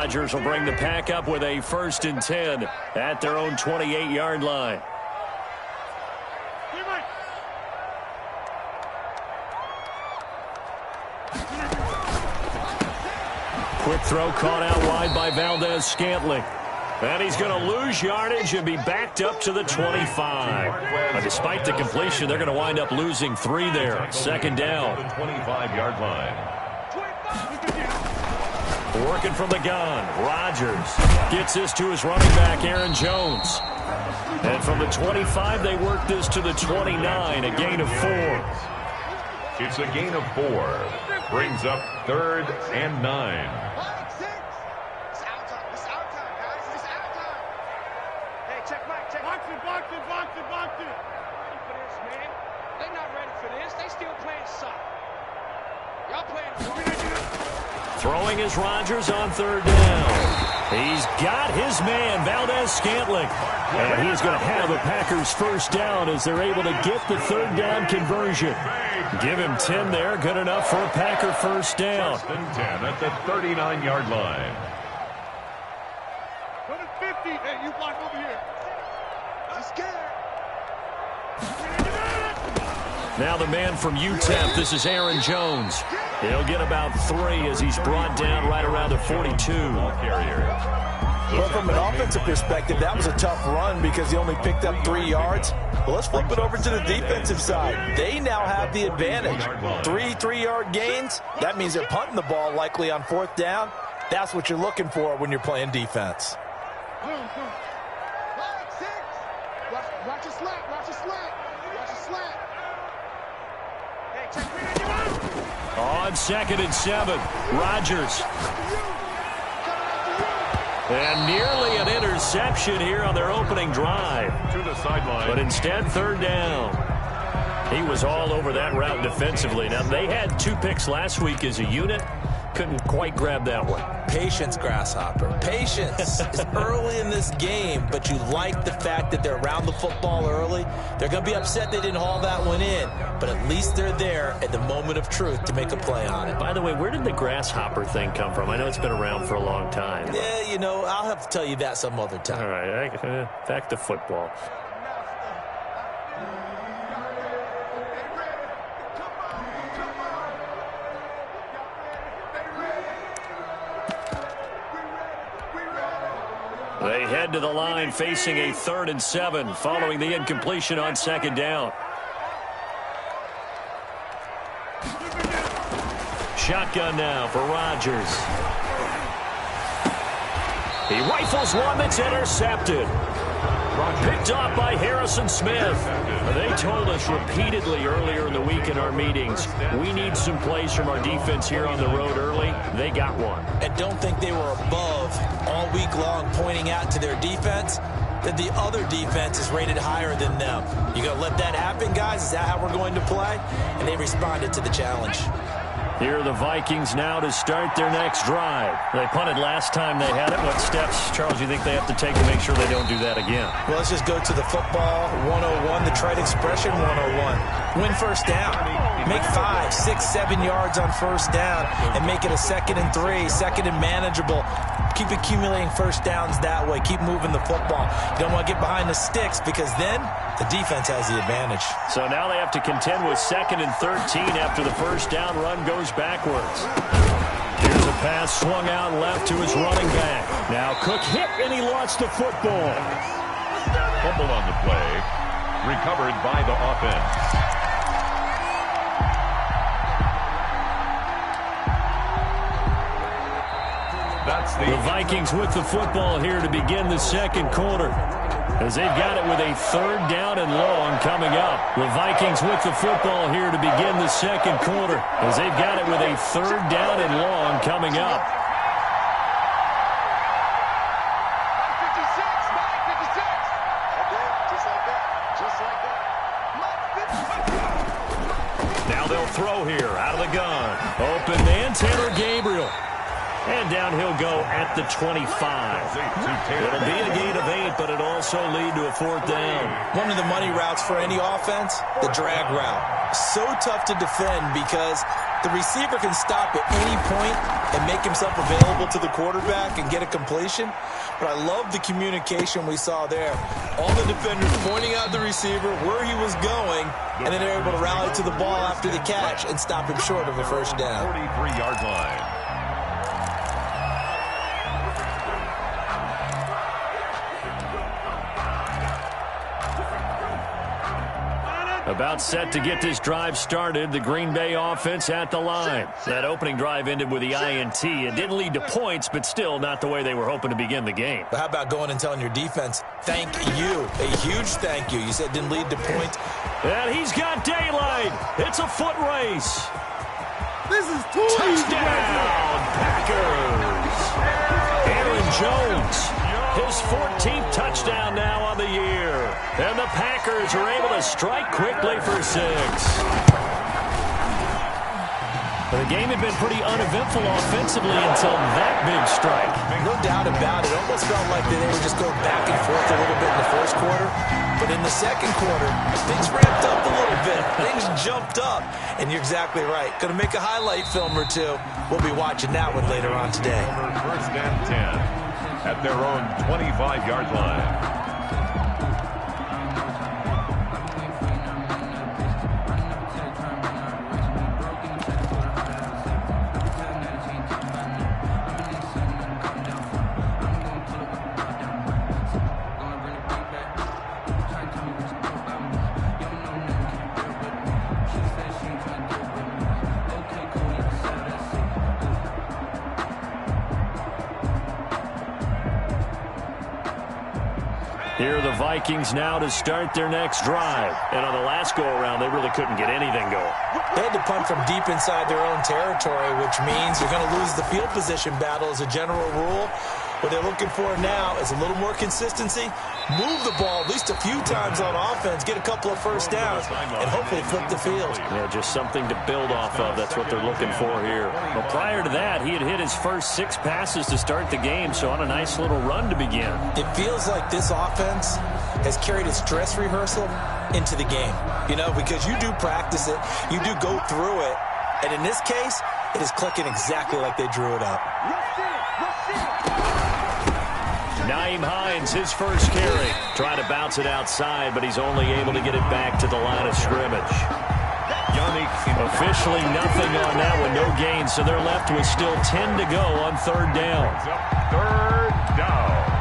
Rodgers will bring the pack up with a 1st and 10 at their own 28-yard line. Quick throw caught out wide by Valdez-Scantling. And he's going to lose yardage and be backed up to the 25. But despite the completion, they're going to wind up losing 3 there. 2nd down. 25-yard line. Working from the gun, Rodgers gets this to his running back, Aaron Jones. And from the 25, they work this to the 29, a gain of 4. It's a gain of 4. Brings up 3rd and 9. Throwing is Rodgers on 3rd down. He's got his man, Valdez-Scantling. And he's going to have a Packers 1st down as they're able to get the 3rd down conversion. Give him 10 there, good enough for a Packer 1st down. 1st and 10 at the 39-yard line. Go to 50. Hey, you block over here. I'm scared. Now the man from UTEP, this is Aaron Jones. He'll get about 3 as he's brought down right around the 42. Well, from an offensive perspective, that was a tough run because he only picked up 3 yards. Well, let's flip it over to the defensive side. They now have the advantage. 3-3-yard gains. That means they're punting the ball likely on 4th down. That's what you're looking for when you're playing defense. Watch your slant. Watch your slant. Watch your slant. Hey, check me. On 2nd and 7, Rodgers. And nearly an interception here on their opening drive. To the sideline. But instead, 3rd down. He was all over that route defensively. Now, they had 2 picks last week as a unit. Couldn't quite grab that one. Patience, Grasshopper. Patience is early in this game, but you like the fact that they're around the football early. They're going to be upset they didn't haul that one in, but at least they're there at the moment of truth to make a play on it. By the way, where did the Grasshopper thing come from? I know it's been around for a long time. Yeah, you know, I'll have to tell you that some other time. All right, back to football. They head to the line facing a 3rd and 7 following the incompletion on 2nd down. Shotgun now for Rodgers. He rifles one that's intercepted. Picked off by Harrison Smith. They told us repeatedly earlier in the week in our meetings, we need some plays from our defense here on the road early. They got one. And don't think they were above all week long pointing out to their defense that the other defense is rated higher than them. You going to let that happen, guys? Is that how we're going to play? And they responded to the challenge. Here are the Vikings now to start their next drive. They punted last time they had it. What steps, Charles, you think they have to take to make sure they don't do that again? Well, let's just go to the football 101, the trite expression 101. Win 1st down. Make 5, 6, 7 yards on 1st down and make it a 2nd and 3, 2nd and manageable. Keep accumulating 1st downs that way. Keep moving the football. You don't want to get behind the sticks because then the defense has the advantage. So now they have to contend with 2nd and 13 after the 1st down run goes backwards. Here's a pass swung out left to his running back. Now Cook hit and he lost the football. Fumble on the play. Recovered by the offense. The Vikings with the football here to begin the 2nd quarter, as they've got it with a 3rd down and long coming up. The Vikings with the football here to begin the 2nd quarter, as they've got it with a 3rd down and long coming up. Now they'll throw here out of the gun. Open man, Taylor Gabriel. And down he'll go at the 25. It'll be a gain of 8, but it'll also lead to a 4th down. One of the money routes for any offense, the drag route. So tough to defend because The receiver can stop at any point and make himself available to the quarterback and get a completion. But I love the communication we saw there. All the defenders pointing out the receiver, where he was going, and then they're able to rally to the ball after the catch and stop him short of a first down. 43-yard line. About set to get this drive started. The Green Bay offense at the line. That opening drive ended with the INT. It didn't lead to points, but still not the way they were hoping to begin the game. But how about going and telling your defense, thank you, a huge thank you. You said it didn't lead to points. And he's got daylight. It's a foot race. This is Touchdown, Packers. Aaron Jones. His 14th touchdown now on the year. And the Packers are able to strike quickly for 6. The game had been pretty uneventful offensively until that big strike. No doubt about it. It almost felt like they were just going back and forth a little bit in the first quarter. But in the second quarter, things ramped up a little bit. Things jumped up. And you're exactly right. Going to make a highlight film or two. We'll be watching that one later on today. First and 10. At their own 25-yard line. Here are the Vikings now to start their next drive. And on the last go-around, they really couldn't get anything going. They had to punt from deep inside their own territory, which means you're going to lose the field position battle as a general rule. What they're looking for now is a little more consistency. Move the ball at least a few times on offense, get a couple of first downs, and hopefully flip the field. Yeah, just something to build off of. That's what they're looking for here. Well, prior to that, he had hit his first 6 passes to start the game, so on a nice little run to begin. It feels like this offense has carried its dress rehearsal into the game. You know, because you do practice it, you do go through it, and in this case, it is clicking exactly like they drew it up. Nyheim Hines, his first carry. Trying to bounce it outside, but he's only able to get it back to the line of scrimmage. Officially nothing on that one, no gain, so they're left with still 10 to go on third down. Third down.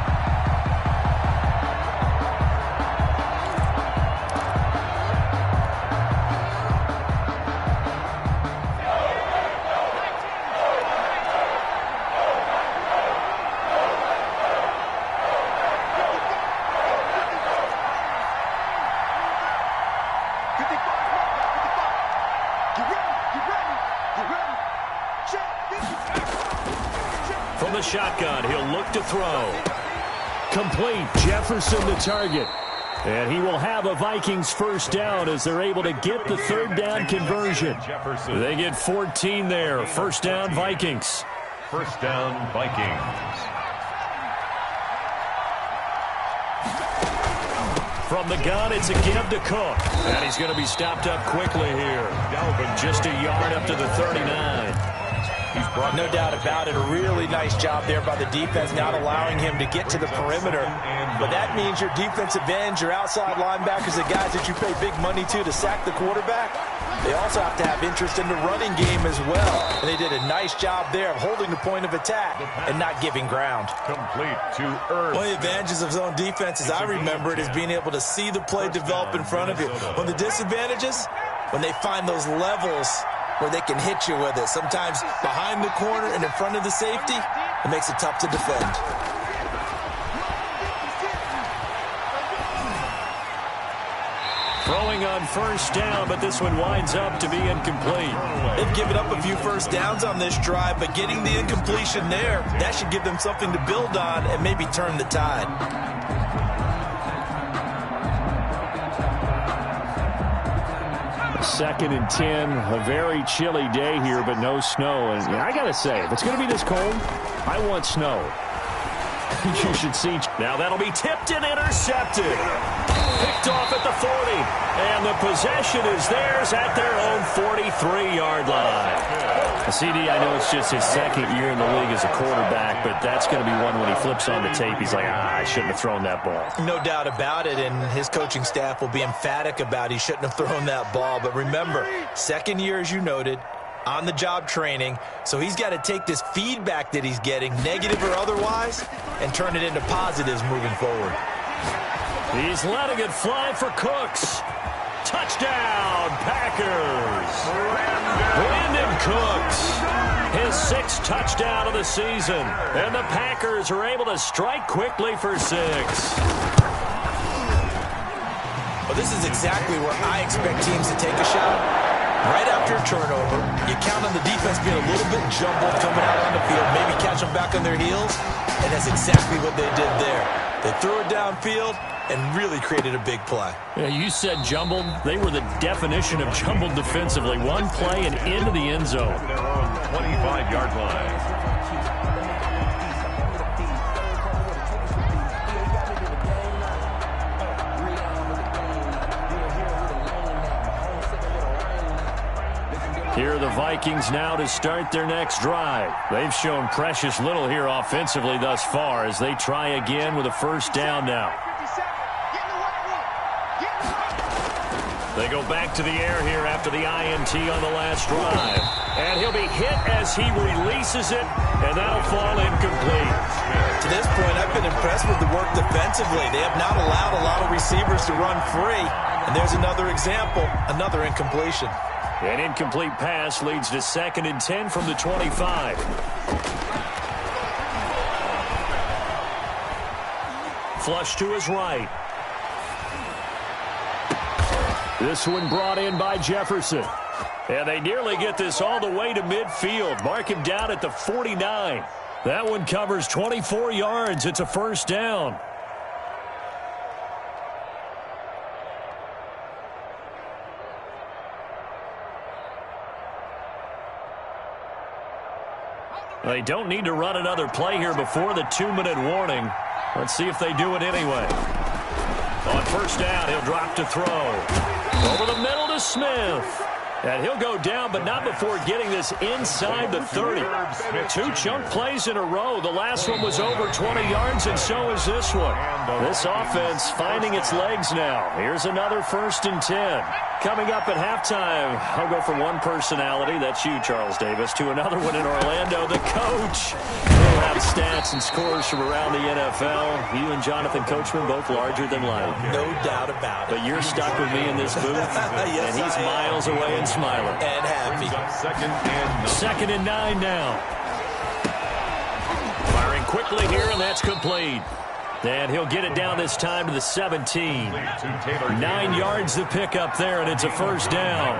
From the shotgun, he'll look to throw. Complete, Jefferson the target. And he will have a Vikings first down as they're able to get the third down conversion. They get 14 there. First down, Vikings. First down, Vikings. From the gun, it's a give to Cook. And he's going to be stopped up quickly here. Just a yard up to the 39. No doubt about it. A really nice job there by the defense, not allowing him to get to the perimeter. But that means your defensive ends, your outside linebackers, the guys that you pay big money to sack the quarterback, they also have to have interest in the running game as well. And they did a nice job there of holding the point of attack and not giving ground. Complete to Earth. One of the advantages of zone defense, as I remember it, is being able to see the play develop in front of you. One of the disadvantages, when they find those levels where they can hit you with it. Sometimes behind the corner and in front of the safety, it makes it tough to defend. Throwing on first down, but this one winds up to be incomplete. They've given up a few first downs on this drive, but getting the incompletion there, that should give them something to build on and maybe turn the tide. Second and 10, a very chilly day here, but no snow. And I got to say, if it's going to be this cold, I want snow. You should see. Now that'll be tipped and intercepted. picked off at the 40. And the possession is theirs at their own 43-yard line. CD, I know it's just his second year in the league as a quarterback, but that's going to be one when he flips on the tape. He's like, I shouldn't have thrown that ball. No doubt about it, and his coaching staff will be emphatic about he shouldn't have thrown that ball. But remember, second year, as you noted, on-the-job training, so he's got to take this feedback that he's getting, negative or otherwise, and turn it into positives moving forward. He's letting it fly for Cooks. Touchdown, Packers. Brandon Cooks, his 6th touchdown of the season. And the Packers are able to strike quickly for 6. Well, this is exactly where I expect teams to take a shot. Right after a turnover, you count on the defense being a little bit jumbled coming out on the field, maybe catch them back on their heels, and that's exactly what they did there. They threw it downfield and really created a big play. Yeah, you said jumbled. They were the definition of jumbled defensively. One play and into the end zone. Their own 25-yard line. Here are the Vikings now to start their next drive. They've shown precious little here offensively thus far as they try again with a first down now. They go back to the air here after the INT on the last drive. And he'll be hit as he releases it, and that'll fall incomplete. To this point, I've been impressed with the work defensively. They have not allowed a lot of receivers to run free. And there's another example, another incompletion. An incomplete pass leads to 2nd and 10 from the 25. Flush to his right. This one brought in by Jefferson. And they nearly get this all the way to midfield. Mark him down at the 49. That one covers 24 yards. It's a first down. They don't need to run another play here before the 2-minute warning. Let's see if they do it anyway. On first down, he'll drop to throw. Over the middle to Smith. And he'll go down, but not before getting this inside the 30. 2 chunk plays in a row. The last one was over 20 yards, and so is this one. This offense finding its legs now. Here's another 1st and 10. Coming up at halftime, I'll go from one personality, that's you, Charles Davis, to another one in Orlando, the coach. We'll have stats and scores from around the NFL. You and Jonathan Coachman both larger than life. No doubt about it. But you're stuck with me in this booth, yes, and he's miles away and smiling. And happy. 2nd and 9. 2nd and 9 now. Firing quickly here, and that's complete. And he'll get it down this time to the 17. 9 yards to pick up there, and it's a first down.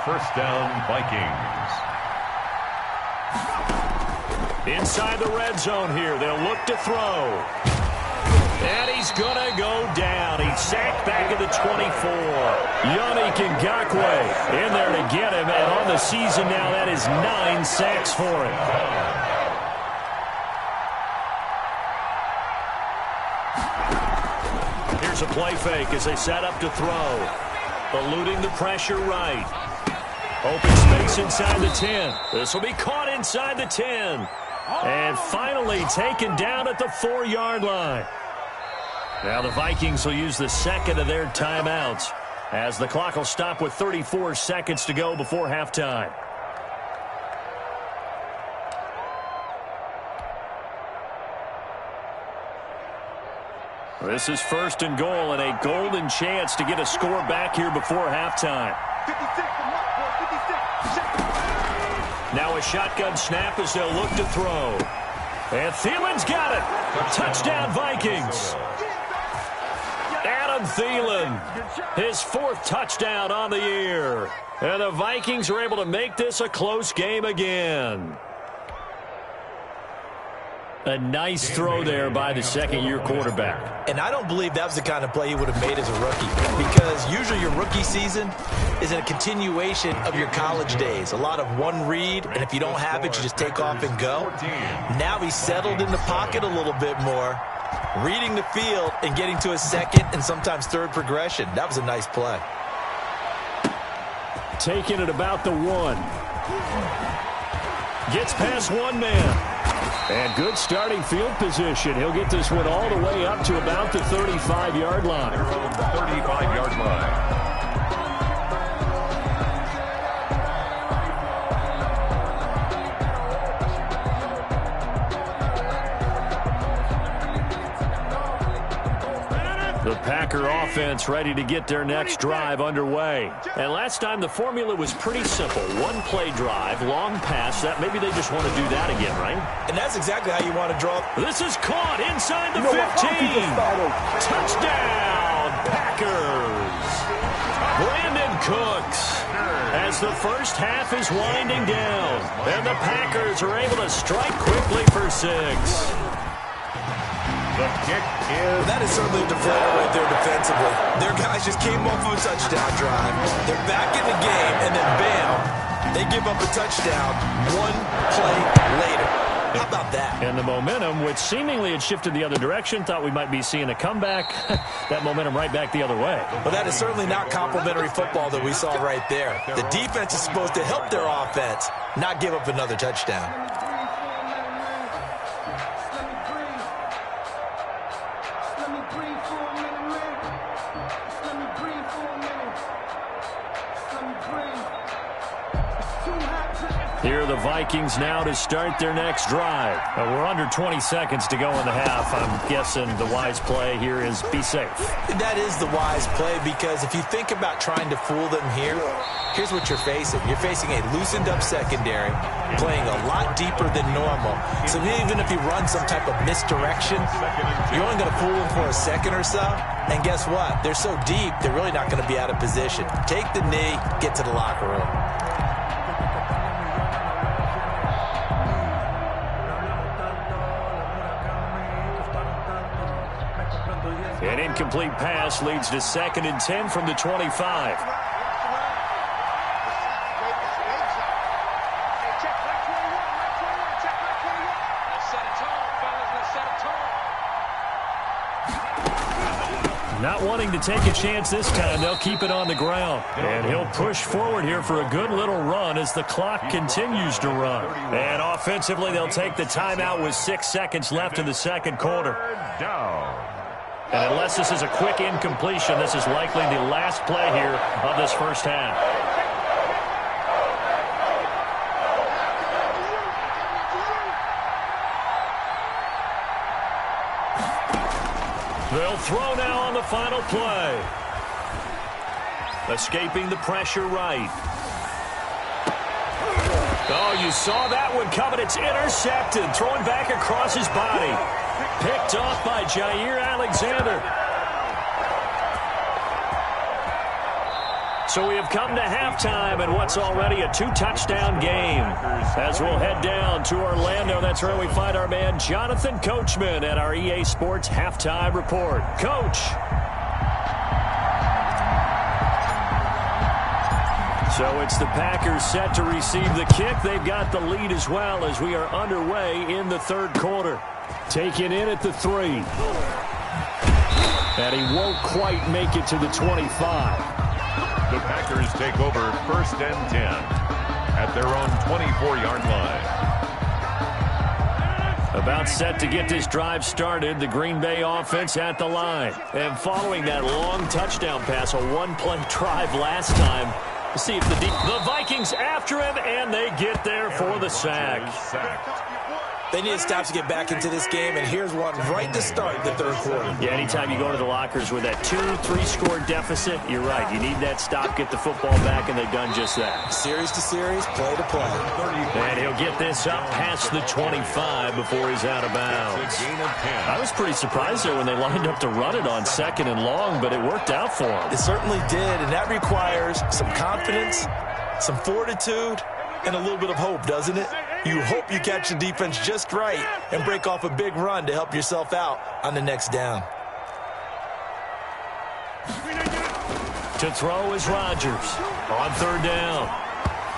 First down, Vikings. Inside the red zone here. They'll look to throw. And he's going to go down. He's sacked back at the 24. Yannick Ngakoue in there to get him. And on the season now, that is 9 sacks for him. Here's a play fake as they set up to throw. Eluding the pressure right. Open space inside the 10. This will be caught inside the 10. And finally taken down at the 4-yard line. Now the Vikings will use the 2nd of their timeouts as the clock will stop with 34 seconds to go before halftime. This is 1st and goal and a golden chance to get a score back here before halftime. Now a shotgun snap as they'll look to throw. And Thielen's got it. Touchdown Vikings. Adam Thielen, his 4th touchdown on the year. And the Vikings are able to make this a close game again. A nice throw there by the 2nd-year quarterback. And I don't believe that was the kind of play he would have made as a rookie, because usually your rookie season is a continuation of your college days. A lot of one read, and if you don't have it, you just take off and go. Now he's settled in the pocket a little bit more, Reading the field and getting to a second and sometimes third progression. That was a nice play. Taking it about the 1. Gets past one man. And good starting field position. He'll get this one all the way up to about the 35-yard line. 35-yard line. The Packer offense ready to get their next drive underway. And last time the formula was pretty simple. One-play drive, long pass. That maybe they just want to do that again, right? And that's exactly how you want to draw. This is caught inside the 15. Touchdown, Packers. Brandon Cooks. As the first half is winding down. And the Packers are able to strike quickly for 6. The kick is... That is certainly a deflator right there defensively. Their guys just came off of a touchdown drive. They're back in the game, and then bam, they give up a touchdown one play later. How about that? And the momentum, which seemingly had shifted the other direction, thought we might be seeing a comeback. That momentum right back the other way. Well, that is certainly not complimentary football that we saw right there. The defense is supposed to help their offense, not give up another touchdown. Here are the Vikings now to start their next drive. We're under 20 seconds to go in the half. I'm guessing the wise play here is be safe. That is the wise play, because if you think about trying to fool them here, here's what you're facing. You're facing a loosened up secondary, playing a lot deeper than normal. So even if you run some type of misdirection, you're only going to fool them for a second or so. And guess what? They're so deep, they're really not going to be out of position. Take the knee, get to the locker room. An incomplete pass leads to 2nd and 10 from the 25. Not wanting to take a chance this time, they'll keep it on the ground. And he'll push forward here for a good little run as the clock continues to run. And offensively, they'll take the timeout with 6 seconds left in the second quarter. And unless this is a quick incompletion, this is likely the last play here of this first half. They'll throw now on the final play. Escaping the pressure right. Oh, you saw that one coming. It's intercepted. Throwing back across his body. Picked off by Jair Alexander. So we have come to halftime in what's already a 2-touchdown game. As we'll head down to Orlando, that's where we find our man Jonathan Coachman at our EA Sports Halftime Report. Coach. So it's the Packers set to receive the kick. They've got the lead as well as we are underway in the third quarter. Taken in at the 3. And he won't quite make it to the 25. The Packers take over 1st and 10 at their own 24-yard line. About set to get this drive started, the Green Bay offense at the line. And following that long touchdown pass, a one-play drive last time, see if the Vikings after him, and they get there for the sack. They need a stop to get back into this game, and here's one right to start the third quarter. Yeah, anytime you go to the lockers with that 2-3 score deficit, you're right. You need that stop, get the football back, and they've done just that. Series to series, play to play. And he'll get this up past the 25 before he's out of bounds. I was pretty surprised there when they lined up to run it on 2nd and long, but it worked out for him. It certainly did, and that requires some confidence, some fortitude, and a little bit of hope, doesn't it? You hope you catch the defense just right and break off a big run to help yourself out on the next down. To throw is Rodgers on 3rd down.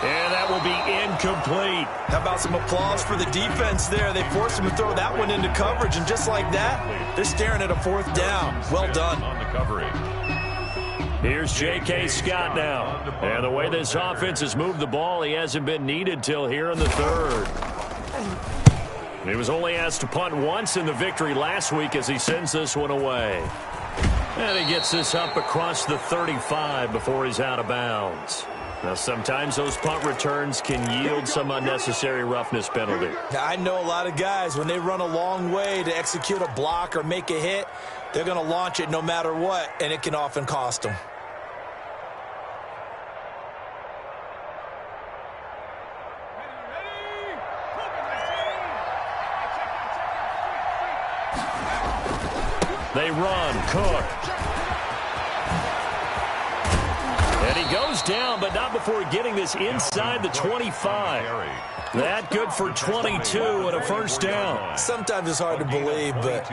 And that will be incomplete. How about some applause for the defense there? They forced him to throw that one into coverage, and just like that, they're staring at a 4th down. Well done. On the coverage. Here's J.K. Scott now. And the way this offense has moved the ball, he hasn't been needed till here in the 3rd. He was only asked to punt once in the victory last week as he sends this one away. And he gets this up across the 35 before he's out of bounds. Now, sometimes those punt returns can yield some unnecessary roughness penalty. I know a lot of guys, when they run a long way to execute a block or make a hit, they're going to launch it no matter what, and it can often cost them. They run. Cook. And he goes down, but not before getting this inside the 25. That good for 22 and a 1st down. Sometimes it's hard to believe, but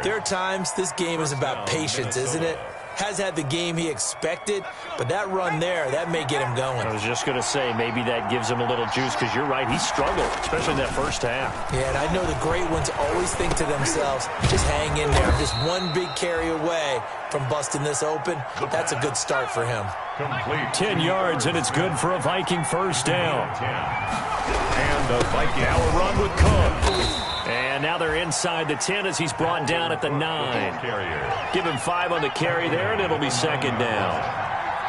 there are times this game is about patience, isn't it? Has had the game he expected, but that run there, that may get him going. I was just going to say, maybe that gives him a little juice, because you're right, he struggled, especially in that 1st half. Yeah, and I know the great ones always think to themselves, just hang in there. Just one big carry away from busting this open. That's a good start for him. Complete. 10 yards, and it's good for a Viking 1st down. And the Viking. Now a run with Cook. And now they're inside the 10 as he's brought down at the 9. Give him 5 on the carry there, and it'll be 2nd down.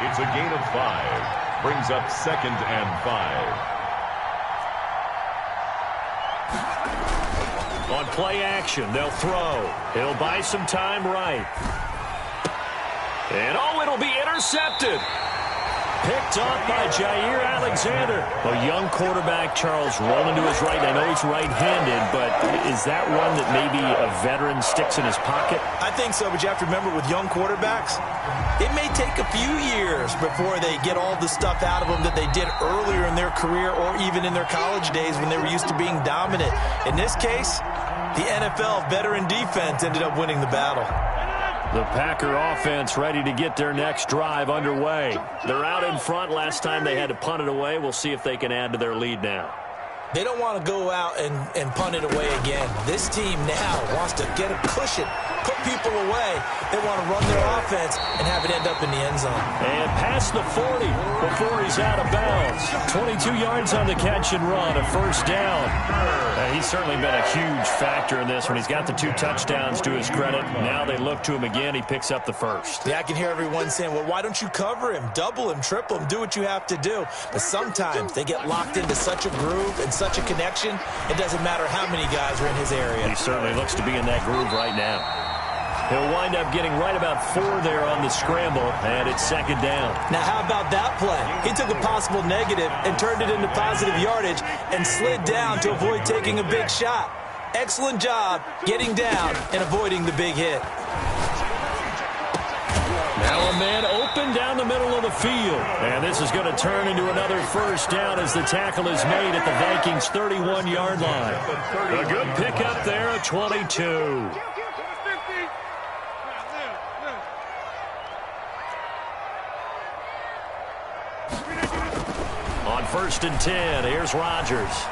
It's a gain of 5. Brings up 2nd and 5. On play action, they'll throw. He'll buy some time right. And, oh, it'll be intercepted. Picked off by Jair Alexander. A young quarterback, Charles, rolling to his right. I know he's right-handed, but is that one that maybe a veteran sticks in his pocket? I think so, but you have to remember with young quarterbacks, it may take a few years before they get all the stuff out of them that they did earlier in their career or even in their college days when they were used to being dominant. In this case, the NFL veteran defense ended up winning the battle. The Packer offense ready to get their next drive underway. They're out in front. Last time they had to punt it away. We'll see if they can add to their lead now. They don't want to go out and punt it away again. This team now wants to get a cushion, put people away. They want to run their offense and have it end up in the end zone. And past the 40 before he's out of bounds. 22 yards on the catch and run, a 1st down. He's certainly been a huge factor in this when he's got the 2 touchdowns to his credit. Now they look to him again. He picks up the 1st. Yeah, I can hear everyone saying, well, why don't you cover him, double him, triple him, do what you have to do. But sometimes they get locked into such a groove and such a connection, it doesn't matter how many guys are in his area. He certainly looks to be in that groove right now. He'll wind up getting right about 4 there on the scramble, and it's 2nd down. Now, how about that play? He took a possible negative and turned it into positive yardage and slid down to avoid taking a big shot. Excellent job getting down and avoiding the big hit. Now a man open down the middle of the field. And this is going to turn into another 1st down as the tackle is made at the Vikings' 31-yard line. A good pickup there at 22. On 1st and 10, here's Rodgers.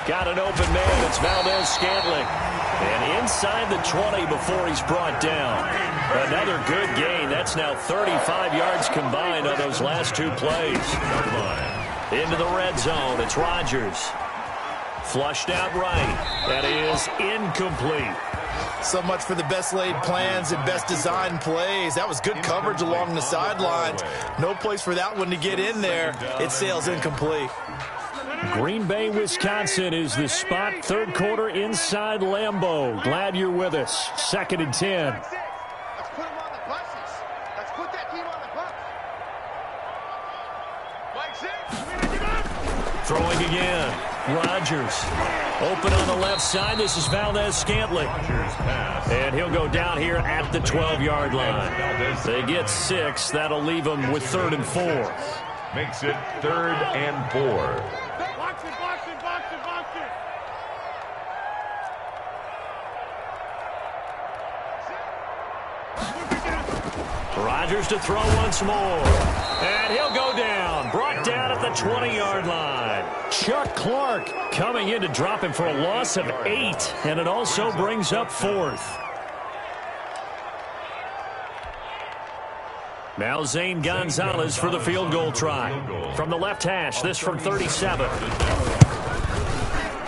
Got an open man. It's Valdez-Scantling. And inside the 20 before he's brought down. Another good gain. That's now 35 yards combined on those last 2 plays. Into the red zone. It's Rodgers. Flushed out right. That is incomplete. So much for the best laid plans and best designed plays. That was good coverage along the sidelines. No place for that one to get in there. It sails incomplete. Green Bay, Wisconsin is the spot. 3rd quarter inside Lambeau. Glad you're with us. 2nd and 10. Let's put them on the buses. Let's put that team on the bus. Throwing again. Rodgers. Open on the left side. This is Valdez-Scantling. And he'll go down here at the 12-yard line. They get 6. That'll leave them with 3rd and 4. Makes it 3rd and 4. Rodgers to throw once more. And he'll go down. Brought the 20-yard line. Chuck Clark coming in to drop him for a loss of 8, and it also brings up 4th. Now Zane Gonzalez for the field goal try. From the left hash, this from 37.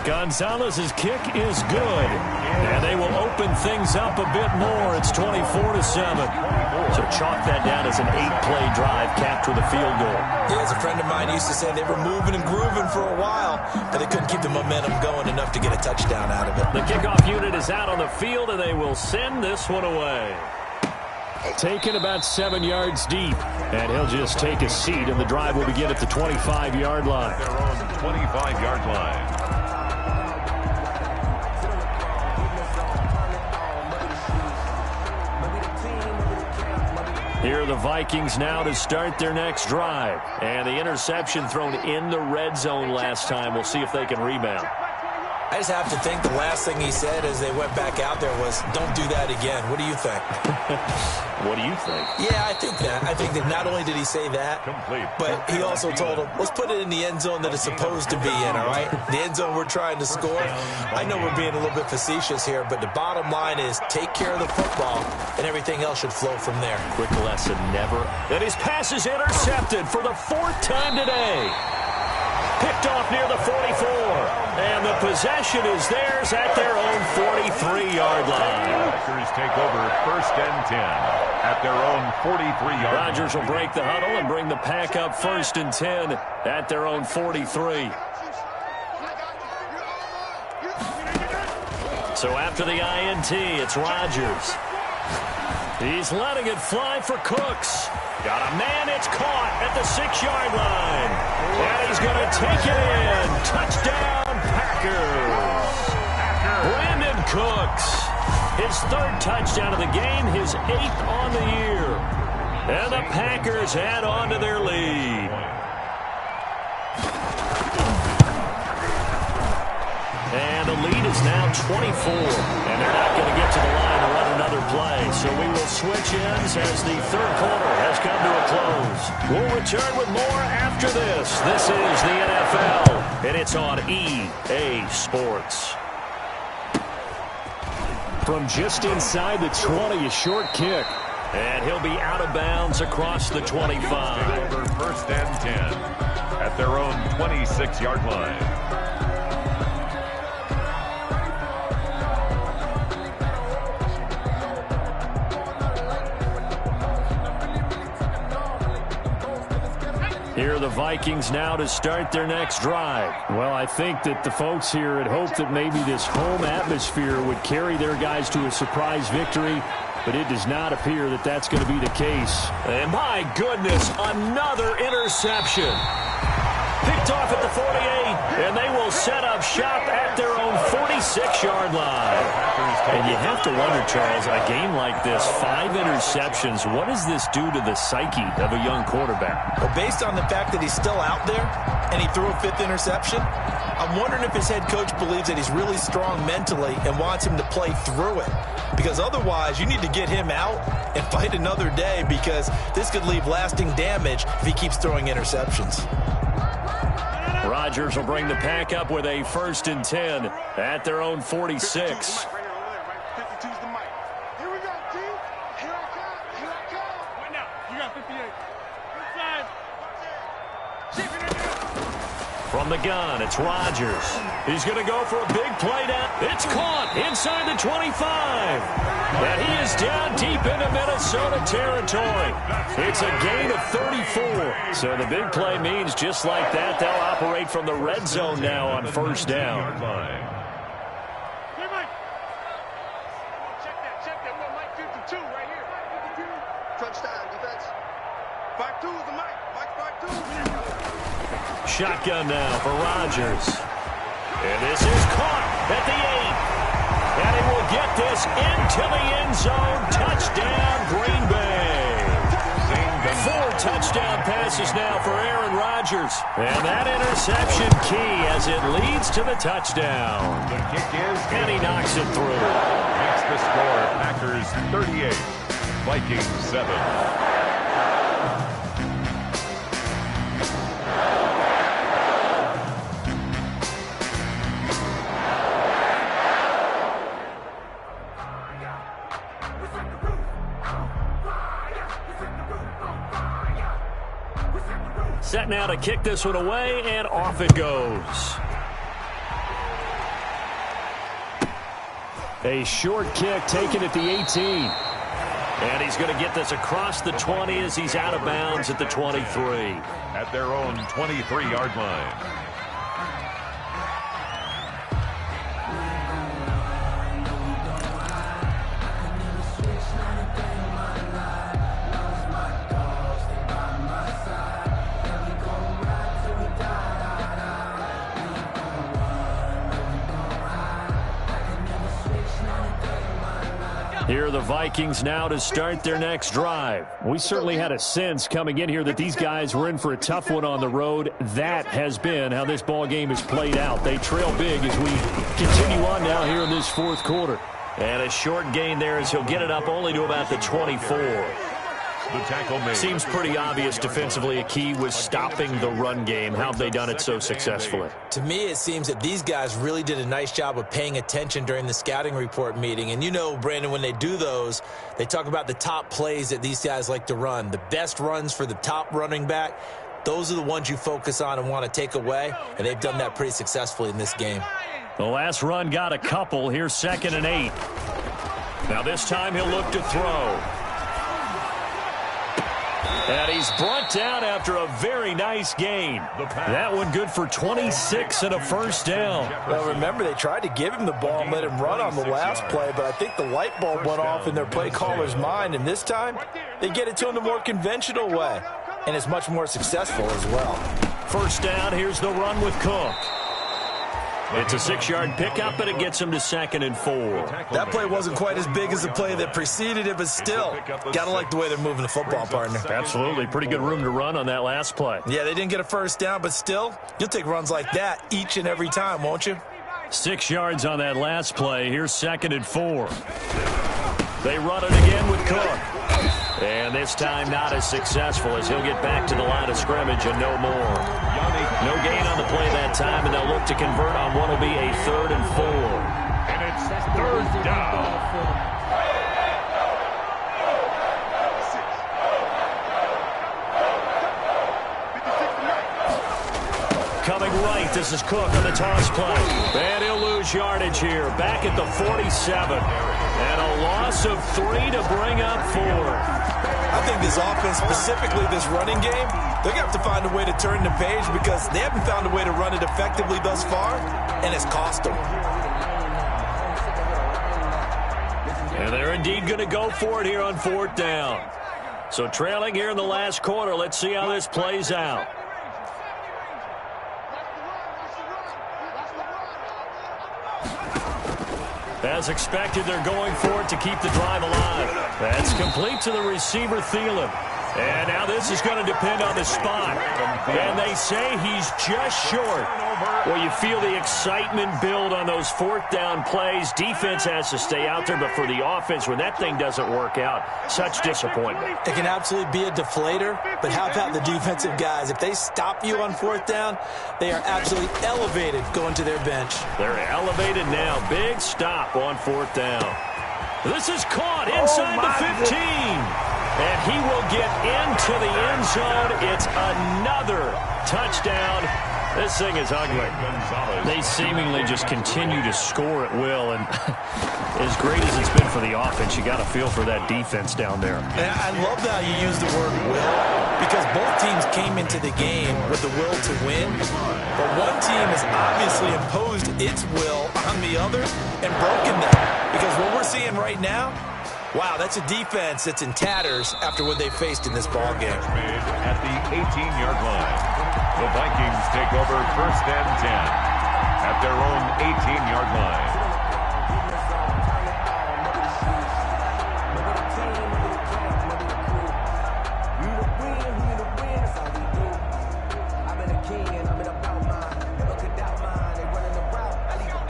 Gonzalez's kick is good, and they will open things up a bit more. It's 24-7. So chalk that down as an 8-play drive capped with a field goal. Yeah, as a friend of mine used to say, they were moving and grooving for a while, but they couldn't keep the momentum going enough to get a touchdown out of it. The kickoff unit is out on the field, and they will send this one away. Taken about 7 yards deep, and he'll just take a seat, and the drive will begin at the 25-yard line. Their own 25-yard line. Here are the Vikings now to start their next drive. And the interception thrown in the red zone last time. We'll see if they can rebound. I just have to think the last thing he said as they went back out there was, don't do that again. What do you think? What do you think? Yeah, I think that. I think that not only did he say that, but he also told them, let's put it in the end zone that it's supposed to be in, all right? The end zone we're trying to score. I know we're being a little bit facetious here, but the bottom line is take care of the football, and everything else should flow from there. Quick lesson, never. And his pass is intercepted for the 4th time today. Picked off near the 44. And the possession is theirs at their own 43-yard line. Packers take over 1st and 10 at their own 43-yard line. Rodgers will break the huddle and bring the pack up 1st and 10 at their own 43. So after the INT, it's Rodgers. He's letting it fly for Cooks. Got a man, it's caught at the 6-yard line. And he's going to take it in. Touchdown, Packers. Brandon Cooks. His 3rd touchdown of the game, his 8th on the year. And the Packers add on to their lead. And the lead is now 24. And they're not going to get to the line to run another play. So we will switch ends as the 3rd quarter has come to a close. We'll return with more after this. This is the NFL, and it's on EA Sports. From just inside the 20, a short kick. And he'll be out of bounds across the 25. Over 1st and 10 at their own 26-yard line. Here are the Vikings now to start their next drive. Well, I think that the folks here had hoped that maybe this home atmosphere would carry their guys to a surprise victory, but it does not appear that that's going to be the case. And my goodness, another interception. Picked off at the 48, and they will set up shop at their own 46-yard line. And you have to wonder, Charles, a game like this, 5 interceptions, what does this do to the psyche of a young quarterback? Well, based on the fact that he's still out there and he threw a 5th interception, I'm wondering if his head coach believes that he's really strong mentally and wants him to play through it. Because otherwise, you need to get him out and fight another day, because this could leave lasting damage if he keeps throwing interceptions. Rodgers will bring the pack up with a 1st and 10 at their own 46. From the gun, it's Rodgers. He's going to go for a big play down. It's caught inside the 25. And he is down deep into Minnesota territory. It's a gain of 34. So the big play means just like that, they'll operate from the red zone now on 1st down. Check that. Well, Mike 52 right here. 52. Crunch time, defense. 5-2 is the Mike. Mike 5-2. Shotgun now for Rodgers. And this is caught at the 8. And he will get this into the end zone. Touchdown, Green Bay. 4 touchdown passes now for Aaron Rodgers. And that interception key as it leads to the touchdown. The kick is, and he knocks it through. Makes the score Packers 38, Vikings 7. set now to kick this one away, and off it goes. A short kick taken at the 18. And he's going to get this across the 20 as he's out of bounds at the 23. At their own 23-yard line. Here are the Vikings now to start their next drive. We certainly had a sense coming in here that these guys were in for a tough one on the road. That has been how this ball game has played out. They trail big as we continue on now here in this fourth quarter. And a short gain there as he'll get it up only to about the 24. The tackle made. Seems pretty obvious defensively. A key was stopping the run game. How have they done it so successfully? To me, it seems that these guys really did a nice job of paying attention during the scouting report meeting. And you know, Brandon, when they do those, they talk about the top plays that these guys like to run. The best runs for the top running back, those are the ones you focus on and want to take away. And they've done that pretty successfully in this game. The last run got a couple. Here's 2nd and 8. Now this time he'll look to throw. And he's brought down after a very nice gain. That one good for 26 and a first down. Well, remember, they tried to give him the ball and let him run on the last play, but I think the light bulb went off in their play caller's mind, and this time they get it to him the more conventional way, and it's much more successful as well. First down, here's the run with Cook. It's a 6-yard pickup, but it gets him to 2nd and 4. That play wasn't quite as big as the play that preceded it, but still, got to like the way they're moving the football, partner. Absolutely. Pretty good room to run on that last play. Yeah, they didn't get a first down, but still, you'll take runs like that each and every time, won't you? 6 yards on that last play. Here's 2nd and 4. They run it again with Cook. And this time not as successful as he'll get back to the line of scrimmage and no more. No gain on the play that time, and they'll look to convert on what will be a 3rd and 4. And it's 3rd down. Coming right, this is Cook on the toss play. And he'll lose yardage here. Back at the 47. And a loss of 3 to bring up 4. I think this offense, specifically this running game, they're going to have to find a way to turn the page because they haven't found a way to run it effectively thus far, and it's cost them. And they're indeed going to go for it here on 4th down. So trailing here in the last quarter, let's see how this plays out. As expected, they're going for it to keep the drive alive. That's complete to the receiver, Thielen. And now this is going to depend on the spot. And they say he's just short. Well, you feel the excitement build on those 4th down plays. Defense has to stay out there, but for the offense, when that thing doesn't work out, such disappointment. It can absolutely be a deflator, but how about the defensive guys? If they stop you on 4th down, they are absolutely elevated going to their bench. They're elevated now. Big stop on 4th down. This is caught inside the 15. And he will get into the end zone. It's another touchdown. This thing is ugly. They seemingly just continue to score at will. And as great as it's been for the offense, you got to feel for that defense down there. And I love how you use the word will, because both teams came into the game with the will to win. But one team has obviously imposed its will on the other and broken that. Because what we're seeing right now, wow, that's a defense that's in tatters after what they faced in this ball game. At the 18-yard line, the Vikings take over 1st and 10 at their own 18-yard line.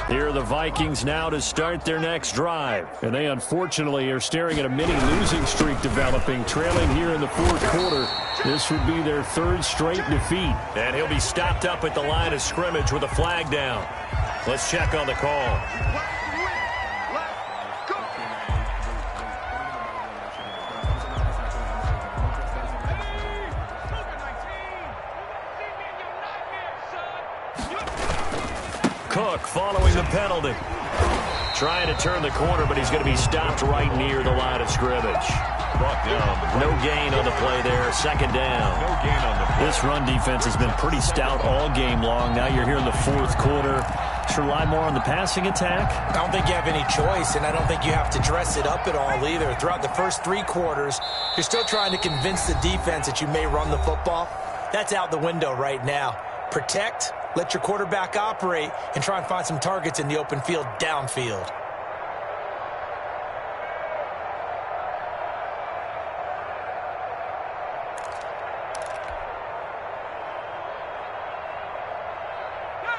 Here are the Vikings now to start their next drive. And they unfortunately are staring at a mini losing streak developing, trailing here in the 4th quarter. This would be their 3rd straight defeat. And he'll be stopped up at the line of scrimmage with a flag down. Let's check on the call. Cook following the penalty. Trying to turn the corner, but he's going to be stopped right near the line of scrimmage. Brought down. No gain on the play there. Second down. No gain on the play. This run defense has been pretty stout all game long. Now you're here in the fourth quarter. Should rely more on the passing attack? I don't think you have any choice, and I don't think you have to dress it up at all either. Throughout the first 3 quarters, you're still trying to convince the defense that you may run the football. That's out the window right now. Protect, let your quarterback operate, and try and find some targets in the open field downfield.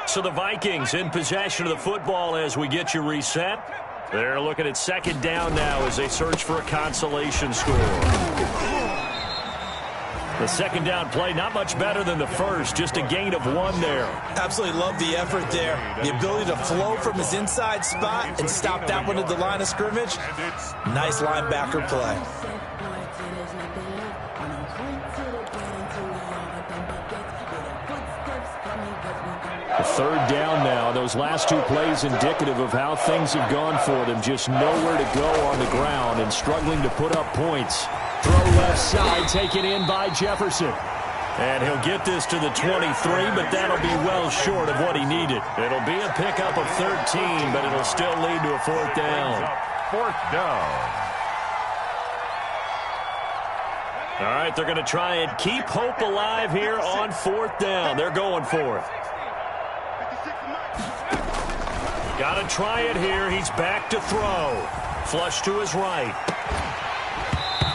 So the Vikings in possession of the football as we get you reset. They're looking at second down now as they search for a consolation score. The second down play, not much better than the first, just a gain of 1 there. Absolutely love the effort there. The ability to flow from his inside spot and stop that one at the line of scrimmage. Nice linebacker play. Third down now. Those last 2 plays indicative of how things have gone for them. Just nowhere to go on the ground and struggling to put up points. Throw left side, taken in by Jefferson. And he'll get this to the 23, but that'll be well short of what he needed. It'll be a pickup of 13, but it'll still lead to a 4th down. 4th down. All right, they're going to try and keep hope alive here on 4th down. They're going for it. Got to try it here. He's back to throw. Flush to his right.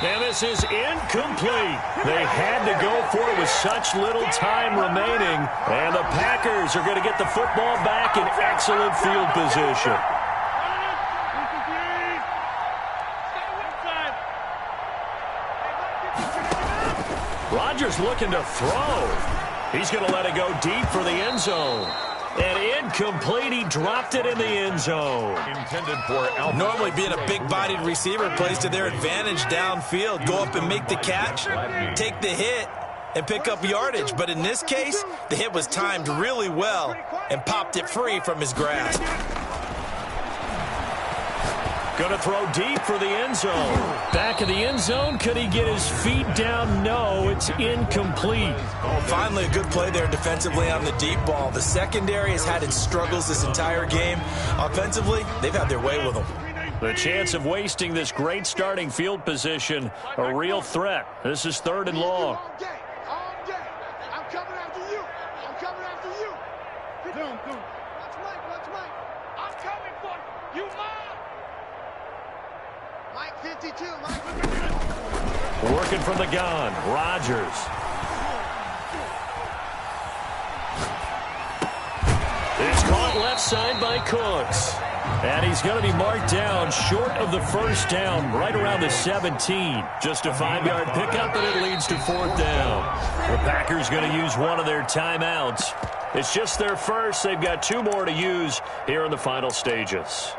And this is incomplete. They had to go for it with such little time remaining. And the Packers are going to get the football back in excellent field position. Rodgers looking to throw. He's going to let it go deep for the end zone. And incomplete, he dropped it in the end zone. Intended for Alvin. Normally being a big-bodied receiver plays to their advantage downfield. Go up and make the catch, take the hit, and pick up yardage. But in this case, the hit was timed really well and popped it free from his grasp. Going to throw deep for the end zone. Back of the end zone. Could he get his feet down? No, it's incomplete. Finally, a good play there defensively on the deep ball. The secondary has had its struggles this entire game. Offensively, they've had their way with them. The chance of wasting this great starting field position, a real threat. This is 3rd and long. All day. I'm coming after you. I'm coming after you. Watch Mike. I'm coming for you, Mike. Mike 52, Mike. Working from the gun, Rodgers. It's caught left side by Cooks. And he's going to be marked down short of the 1st down, right around the 17. Just a 5-yard pickup, and it leads to 4th down. The Packers going to use one of their timeouts. It's just their first. They've got 2 more to use here in the final stages.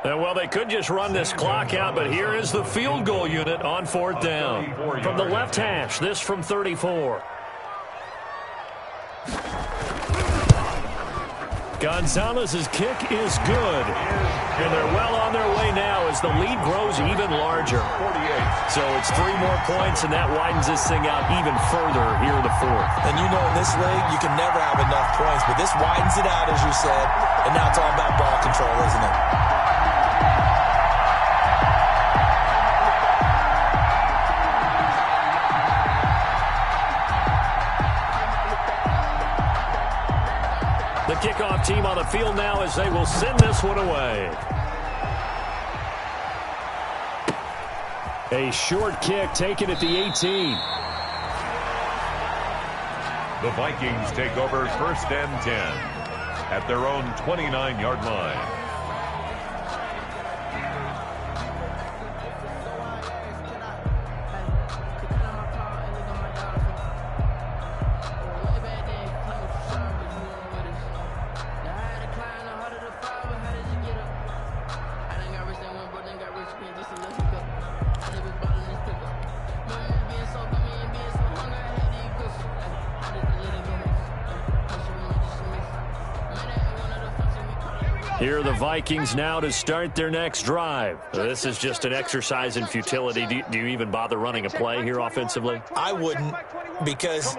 And, well, they could just run this clock out, but here is the field goal unit on 4th down. From the left hash, this from 34. Gonzalez's kick is good. And they're well on their way now as the lead grows even larger. 48. So it's 3 more points, and that widens this thing out even further here in the 4th. And you know in this league, you can never have enough points, but this widens it out, as you said, and now it's all about ball control, isn't it? The kickoff team on the field now as they will send this one away. A short kick taken at the 18. The Vikings take over 1st and 10 at their own 29-yard line. Here are the Vikings now to start their next drive. This is just an exercise in futility. Do you even bother running a play here offensively? I wouldn't, because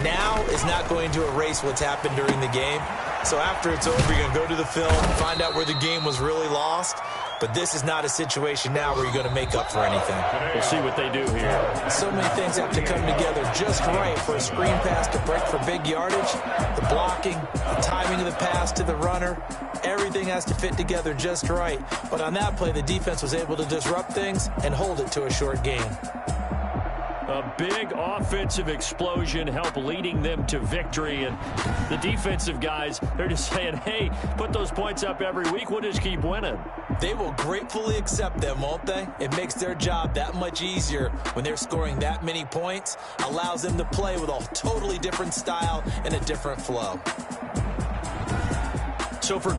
now is not going to erase what's happened during the game. So after it's over, you're going to go to the film, find out where the game was really lost. But this is not a situation now where you're going to make up for anything. We'll see what they do here. So many things have to come together just right for a screen pass to break for big yardage. The blocking, the timing of the pass to the runner, everything has to fit together just right. But on that play, the defense was able to disrupt things and hold it to a short gain. A big offensive explosion helped leading them to victory. And the defensive guys, they're just saying, hey, put those points up every week. We'll just keep winning. They will gratefully accept them, won't they? It makes their job that much easier when they're scoring that many points. Allows them to play with a totally different style and a different flow. So for